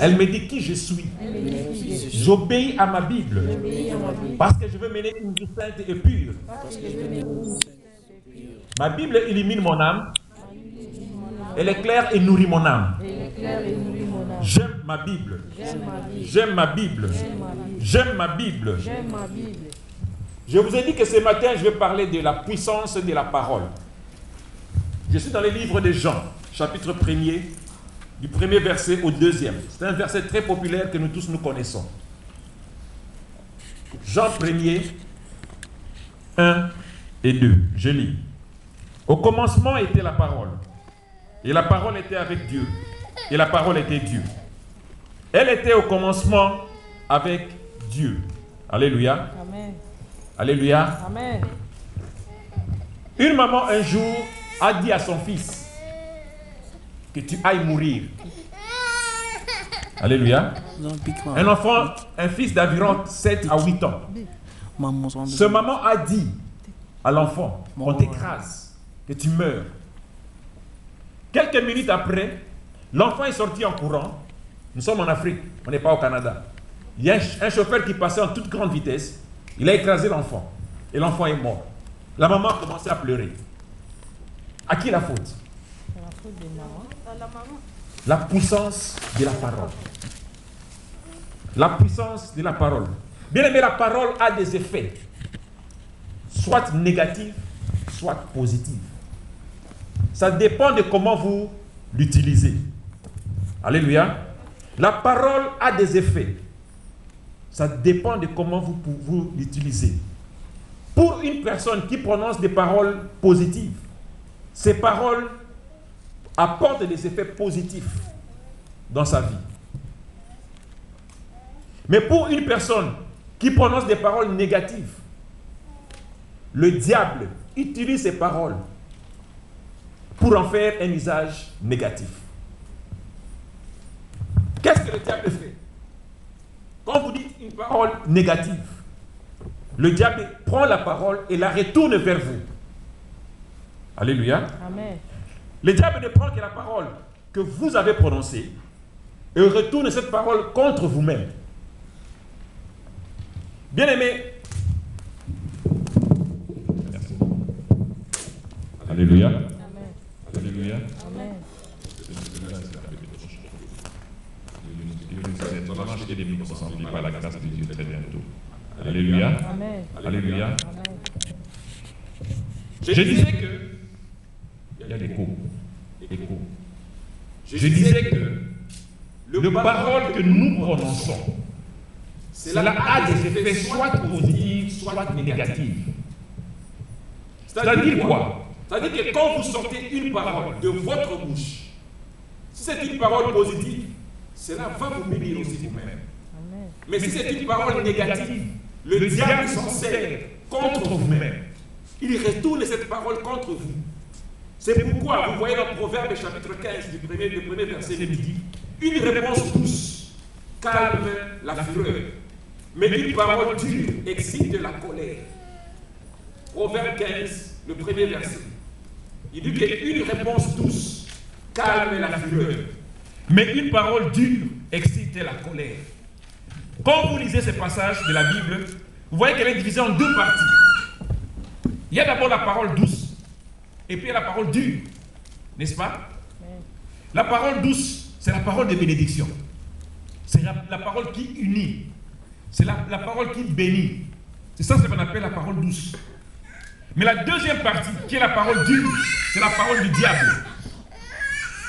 Elle me dit qui je suis. J'obéis à ma Bible. Parce que je veux mener une vie sainte et pure. Ma Bible illumine mon âme. Elle éclaire et nourrit mon âme. J'aime ma Bible. J'aime ma Bible. J'aime ma Bible. Je vous ai dit que ce matin, je vais parler de la puissance de la parole. Je suis dans le livre de Jean, chapitre 1er, du premier verset au deuxième. C'est un verset très populaire que nous tous nous connaissons. Jean 1er, 1 et 2. Je lis. Au commencement était la parole. Et la parole était avec Dieu. Et la parole était Dieu. Elle était au commencement avec Dieu. Alléluia. Amen. Alléluia. Amen. Une maman un jour a dit à son fils que tu ailles mourir. Alléluia. Un enfant, un fils d'environ 7 à 8 ans. Ce maman a dit à l'enfant qu'on t'écrase, que tu meurs. Quelques minutes après, l'enfant est sorti en courant. Nous sommes en Afrique, on n'est pas au Canada. Il y a un chauffeur qui passait en toute grande vitesse. Il a écrasé l'enfant. Et l'enfant est mort. La maman a commencé à pleurer. À qui la faute? La faute de maman. La puissance de la parole. La puissance de la parole. Bien aimé, la parole a des effets, soit négatifs, soit positifs. Ça dépend de comment vous l'utilisez. Alléluia. La parole a des effets. Ça dépend de comment vous l'utilisez. Pour une personne qui prononce des paroles positives, ces paroles apportent des effets positifs dans sa vie. Mais pour une personne qui prononce des paroles négatives, le diable utilise ces paroles pour en faire un usage négatif. Qu'est-ce que le diable fait? Quand vous dites une parole négative, le diable prend la parole et la retourne vers vous. Alléluia. Amen. Le diable ne prend que la parole que vous avez prononcée et retourne cette parole contre vous-même. Bien aimé. Merci. Alléluia. Amen. Alléluia. Amen. Par la grâce de Dieu très bientôt. Alléluia. Amen. Alléluia. Amen. Je disais que il y a l'écho. Je disais que le parole que nous prononçons, cela a des effets soit positifs, soit négatifs. C'est-à-dire quoi? C'est-à-dire que quand vous sortez une parole de votre bouche, si c'est une parole positive, cela va vous bénir aussi vous-même. Mais si c'est une parole négative, le diable s'en sert contre vous-même. Il retourne cette parole contre vous. C'est pourquoi vous voyez dans Proverbe chapitre 15 du premier verset, il dit: une réponse douce calme la fureur, mais une parole dure excite la colère. Proverbe 15, le premier verset. Il dit qu'une réponse douce calme la fureur, mais une parole dure excite la colère. Quand vous lisez ces passages de la Bible, vous voyez qu'elle est divisée en deux parties. Il y a d'abord la parole douce, et puis il y a la parole dure, n'est-ce pas? La parole douce, c'est la parole de bénédiction. C'est la parole qui unit. C'est la parole qui bénit. C'est ça ce qu'on appelle la parole douce. Mais la deuxième partie, qui est la parole dure, c'est la parole du diable.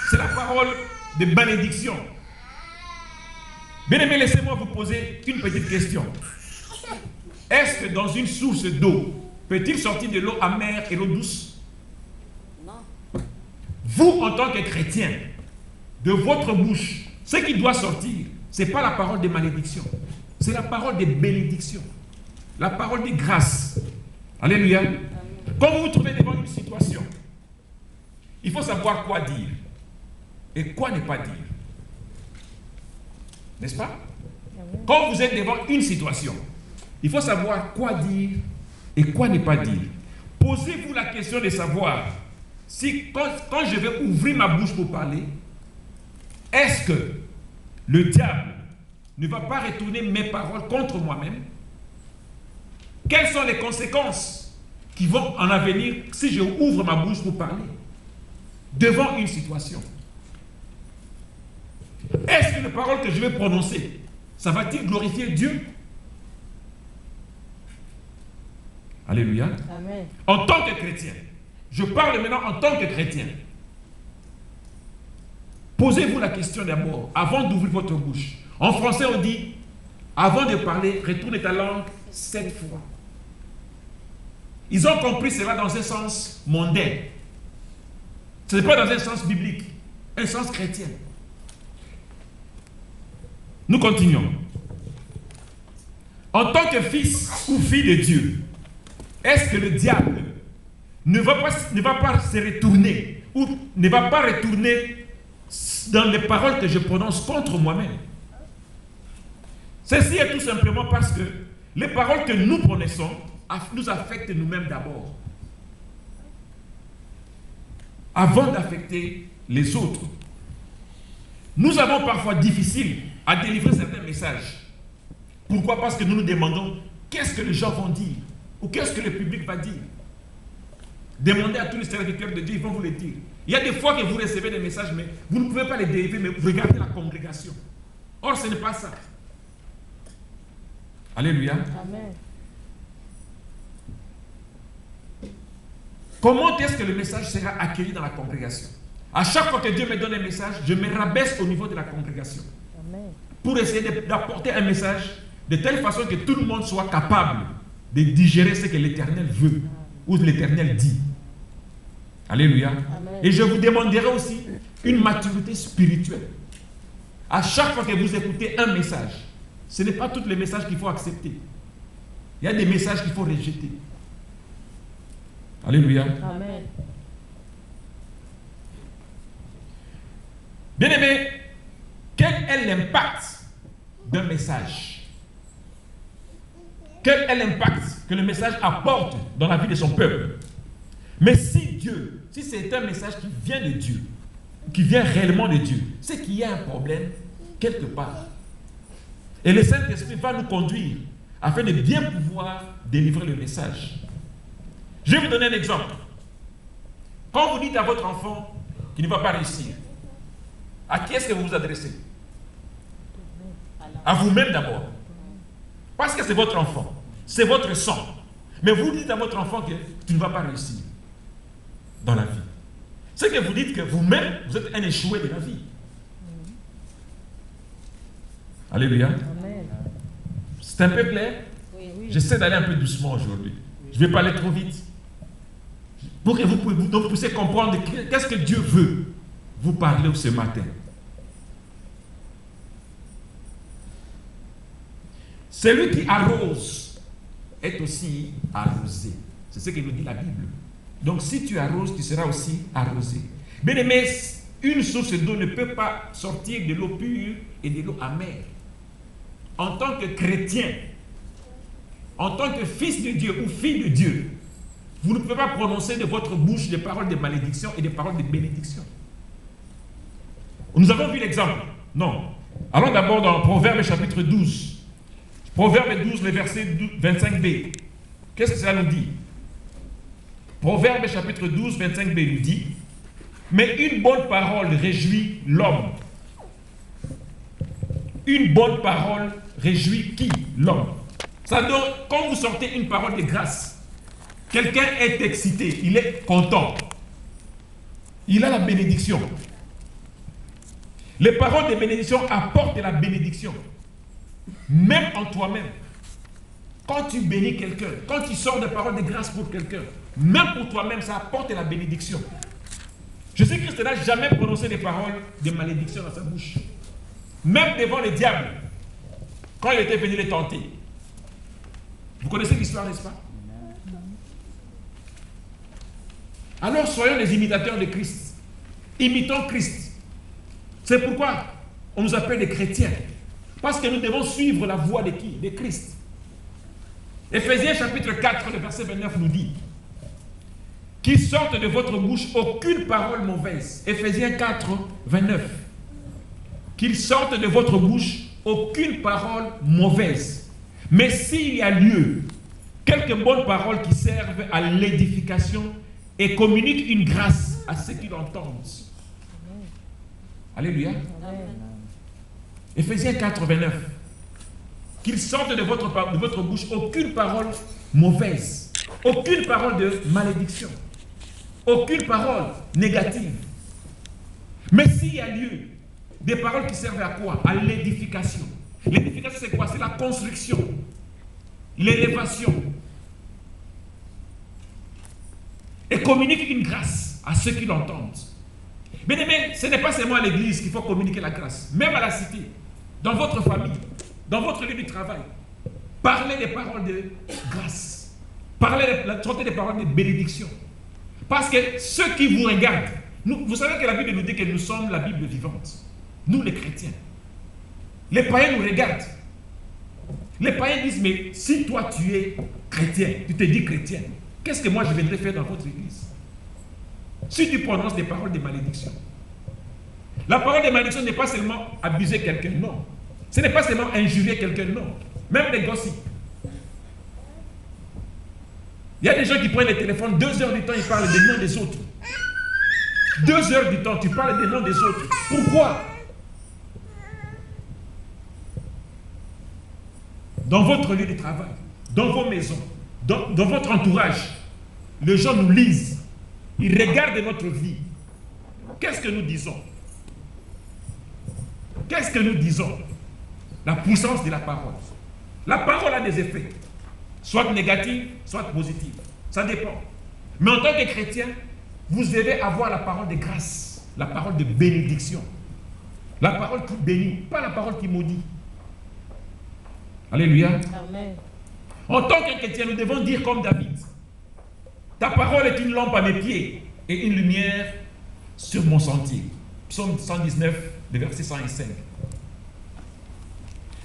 C'est la parole de malédiction. Bien aimé, laissez-moi vous poser une petite question. Est-ce que dans une source d'eau, peut-il sortir de l'eau amère et l'eau douce? Non. Vous, en tant que chrétien, de votre bouche, ce qui doit sortir, ce n'est pas la parole de malédiction. C'est la parole de bénédiction. La parole de grâce. Alléluia. Quand vous vous trouvez devant une situation, il faut savoir quoi dire et quoi ne pas dire. N'est-ce pas? Quand vous êtes devant une situation, il faut savoir quoi dire et quoi ne pas dire. Posez-vous la question de savoir si quand je vais ouvrir ma bouche pour parler, est-ce que le diable ne va pas retourner mes paroles contre moi-même, quelles sont les conséquences qui vont en avenir si je ouvre ma bouche pour parler devant une situation? Est-ce que les paroles que je vais prononcer, ça va-t-il glorifier Dieu? Alléluia. Amen. En tant que chrétien, je parle maintenant en tant que chrétien. Posez-vous la question d'abord, avant d'ouvrir votre bouche. En français, on dit, avant de parler, retourne ta langue 7 fois. Ils ont compris cela dans un sens mondain. Ce n'est pas dans un sens biblique, un sens chrétien. Nous continuons. En tant que fils ou fille de Dieu, est-ce que le diable ne va pas se retourner ou ne va pas retourner dans les paroles que je prononce contre moi-même? Ceci est tout simplement parce que les paroles que nous prononçons nous affectent nous-mêmes d'abord, avant d'affecter les autres. Nous avons parfois difficile à délivrer certains messages. Pourquoi? Parce que nous nous demandons qu'est-ce que les gens vont dire ou qu'est-ce que le public va dire. Demandez à tous les serviteurs de Dieu, ils vont vous le dire. Il y a des fois que vous recevez des messages, mais vous ne pouvez pas les délivrer, mais vous regardez la congrégation. Or, ce n'est pas ça. Alléluia. Amen. Comment est-ce que le message sera accueilli dans la congrégation? À chaque fois que Dieu me donne un message, je me rabaisse au niveau de la congrégation. Amen. Pour essayer d'apporter un message de telle façon que tout le monde soit capable de digérer ce que l'Éternel veut ou l'Éternel dit. Alléluia. Amen. Et je vous demanderai aussi une maturité spirituelle. À chaque fois que vous écoutez un message, ce n'est pas tous les messages qu'il faut accepter. Il y a des messages qu'il faut rejeter. Alléluia. Amen. Bien-aimé, quel est l'impact d'un message? Quel est l'impact que le message apporte dans la vie de son peuple? Mais si c'est un message qui vient de Dieu, qui vient réellement de Dieu, c'est qu'il y a un problème quelque part. Et le Saint-Esprit va nous conduire afin de bien pouvoir délivrer le message. Je vais vous donner un exemple. Quand vous dites à votre enfant qu'il ne va pas réussir, à qui est-ce que vous vous adressez? À vous-même d'abord. Parce que c'est votre enfant, c'est votre sang. Mais vous dites à votre enfant que tu ne vas pas réussir dans la vie. C'est que vous dites que vous-même, vous êtes un échoué de la vie. Alléluia. Amen. C'est un peu clair? Oui, oui. J'essaie d'aller un peu doucement aujourd'hui. Je ne vais pas aller trop vite. Pour que vous puissiez comprendre qu'est-ce que Dieu veut vous parler ce matin. Celui qui arrose est aussi arrosé. C'est ce que nous dit la Bible. Donc si tu arroses, tu seras aussi arrosé. Bien aimé, une source d'eau ne peut pas sortir de l'eau pure et de l'eau amère. En tant que chrétien, en tant que fils de Dieu ou fille de Dieu, vous ne pouvez pas prononcer de votre bouche des paroles de malédiction et des paroles de bénédiction. Nous avons vu l'exemple. Non. Allons d'abord dans Proverbe chapitre 12. Proverbe 12, le verset 25b. Qu'est-ce que cela nous dit? Proverbe chapitre 12, 25b nous dit: mais une bonne parole réjouit l'homme. Une bonne parole réjouit qui? L'homme. Ça donne, quand vous sortez une parole de grâce, quelqu'un est excité, il est content. Il a la bénédiction. Les paroles de bénédiction apportent la bénédiction. Même en toi-même. Quand tu bénis quelqu'un, quand tu sors des paroles de grâce pour quelqu'un, même pour toi-même, ça apporte la bénédiction. Jésus-Christ n'a jamais prononcé des paroles de malédiction dans sa bouche. Même devant le diable, quand il était venu les tenter. Vous connaissez l'histoire, n'est-ce pas? Alors soyons les imitateurs de Christ. Imitons Christ. C'est pourquoi on nous appelle des chrétiens. Parce que nous devons suivre la voie de qui? De Christ. Éphésiens chapitre 4, le verset 29 nous dit: qu'il sorte de votre bouche aucune parole mauvaise. Éphésiens 4, 29. qu'il sorte de votre bouche aucune parole mauvaise, mais s'il y a lieu, quelques bonnes paroles qui servent à l'édification et communiquent une grâce à ceux qui l'entendent. Alléluia. Éphésiens 4:29. Qu'il sorte de votre bouche aucune parole mauvaise, aucune parole de malédiction, aucune parole négative. Mais s'il y a lieu, des paroles qui servent à quoi? À l'édification. L'édification, c'est quoi? C'est la construction, l'élévation. Et communique une grâce à ceux qui l'entendent. Mais ce n'est pas seulement à l'église qu'il faut communiquer la grâce. Même à la cité, dans votre famille, dans votre lieu de travail. Parlez des paroles de grâce. Sortez des paroles de bénédiction. Parce que ceux qui vous regardent, vous savez que la Bible nous dit que nous sommes la Bible vivante. Nous les chrétiens. Les païens nous regardent. Les païens disent, mais si toi tu es chrétien, tu te dis chrétien, qu'est-ce que moi je viendrais faire dans votre église? Si tu prononces des paroles de malédiction. La parole de malédiction n'est pas seulement abuser quelqu'un, non. Ce n'est pas seulement injurier quelqu'un, non. Même les gossips. Il y a des gens qui prennent le téléphone, 2 heures du temps, ils parlent des noms des autres. 2 heures du temps, tu parles des noms des autres. Pourquoi? Dans votre lieu de travail, dans vos maisons, dans votre entourage, les gens nous lisent. Ils regardent notre vie. Qu'est-ce que nous disons? Qu'est-ce que nous disons? La puissance de la parole. La parole a des effets, soit négatifs, soit positifs. Ça dépend. Mais en tant que chrétien, vous devez avoir la parole de grâce, la parole de bénédiction. La parole qui bénit, pas la parole qui maudit. Alléluia. Amen. En tant que chrétien, nous devons dire comme David: ta parole est une lampe à mes pieds et une lumière sur mon sentier. Psaume 119, le verset 105.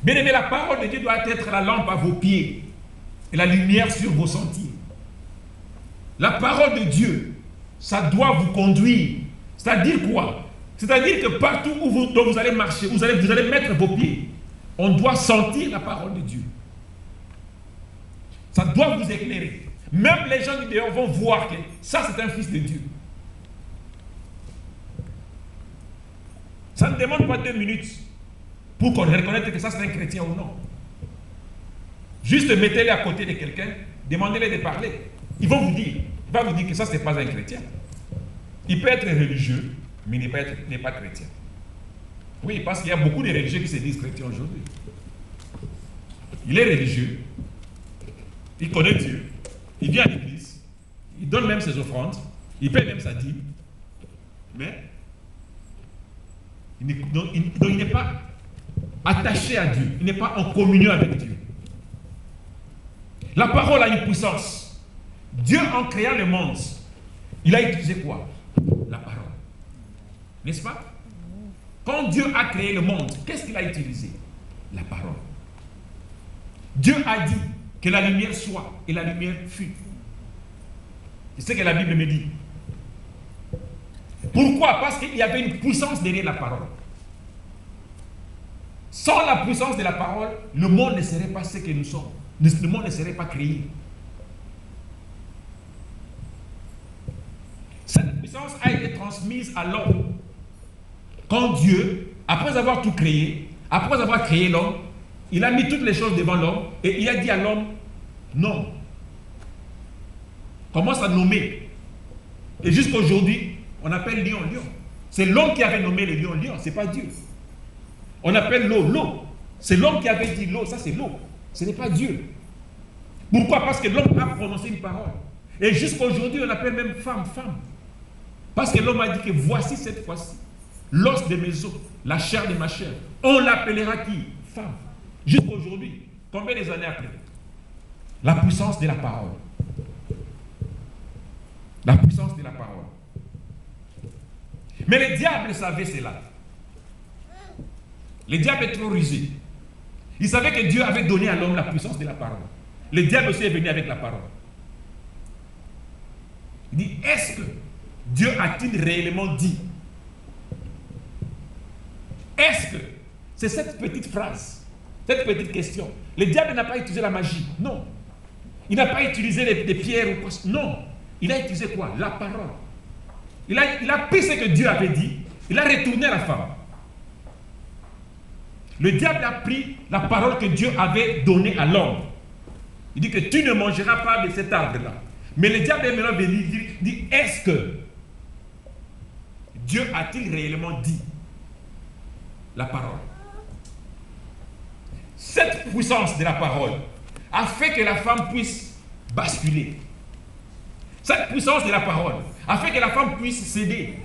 Bien aimé, la parole de Dieu doit être la lampe à vos pieds et la lumière sur vos sentiers. La parole de Dieu, ça doit vous conduire. C'est-à-dire quoi? C'est-à-dire que partout où vous allez marcher, vous allez mettre vos pieds, on doit sentir la parole de Dieu. Ça doit vous éclairer. Même les gens du dehors vont voir que ça, c'est un fils de Dieu. Ça ne demande pas 2 minutes pour qu'on reconnaisse que ça, c'est un chrétien ou non. Juste mettez-les à côté de quelqu'un, demandez-les de parler. Ils vont vous dire, il va vous dire que ça, ce n'est pas un chrétien. Il peut être religieux, mais il n'est pas chrétien. Oui, parce qu'il y a beaucoup de religieux qui se disent chrétiens aujourd'hui. Il est religieux, il connaît Dieu, il vient à l'église, il donne même ses offrandes, il paie même sa dîme, mais il n'est pas attaché à Dieu, il n'est pas en communion avec Dieu. La parole a une puissance. Dieu, en créant le monde, il a utilisé quoi? La parole. N'est-ce pas? Quand Dieu a créé le monde, qu'est-ce qu'il a utilisé? La parole. Dieu a dit que la lumière soit, et la lumière fut. C'est ce que la Bible me dit. Pourquoi? Parce qu'il y avait une puissance derrière la parole. Sans la puissance de la parole, le monde ne serait pas ce que nous sommes. Le monde ne serait pas créé. Cette puissance a été transmise à l'homme. Quand Dieu, après avoir tout créé, après avoir créé l'homme, il a mis toutes les choses devant l'homme et il a dit à l'homme, non. Commence à nommer. Et jusqu'aujourd'hui, on appelle lion, lion. C'est l'homme qui avait nommé le lion, lion, ce n'est pas Dieu. On appelle l'eau, l'eau. C'est l'homme qui avait dit l'eau, ça c'est l'eau. Ce n'est pas Dieu. Pourquoi? Parce que l'homme a prononcé une parole. Et jusqu'aujourd'hui, on appelle même femme, femme. Parce que l'homme a dit que voici cette fois-ci, l'os de mes os, la chair de ma chair. On l'appellera qui? Femme. Jusqu'aujourd'hui. Combien des années après? La puissance de la parole. La puissance de la parole. Mais le diable savait cela. Le diable est trop rusé. Il savait que Dieu avait donné à l'homme la puissance de la parole. Le diable aussi est venu avec la parole. Il dit, est-ce que Dieu a-t-il réellement dit? Est-ce que C'est cette petite phrase, cette petite question. Le diable n'a pas utilisé la magie, non. Il n'a pas utilisé des pierres ou quoi, non. Il a utilisé quoi? La parole. Il a pris ce que Dieu avait dit, il a retourné à la femme. Le diable a pris la parole que Dieu avait donnée à l'homme. Il dit que tu ne mangeras pas de cet arbre-là. Mais le diable est maintenant venu dire, est-ce que Dieu a-t-il réellement dit la parole? Cette puissance de la parole a fait que la femme puisse basculer. Cette puissance de la parole a fait que la femme puisse céder.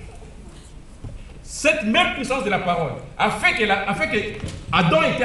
Cette même puissance de la parole a fait que Adam était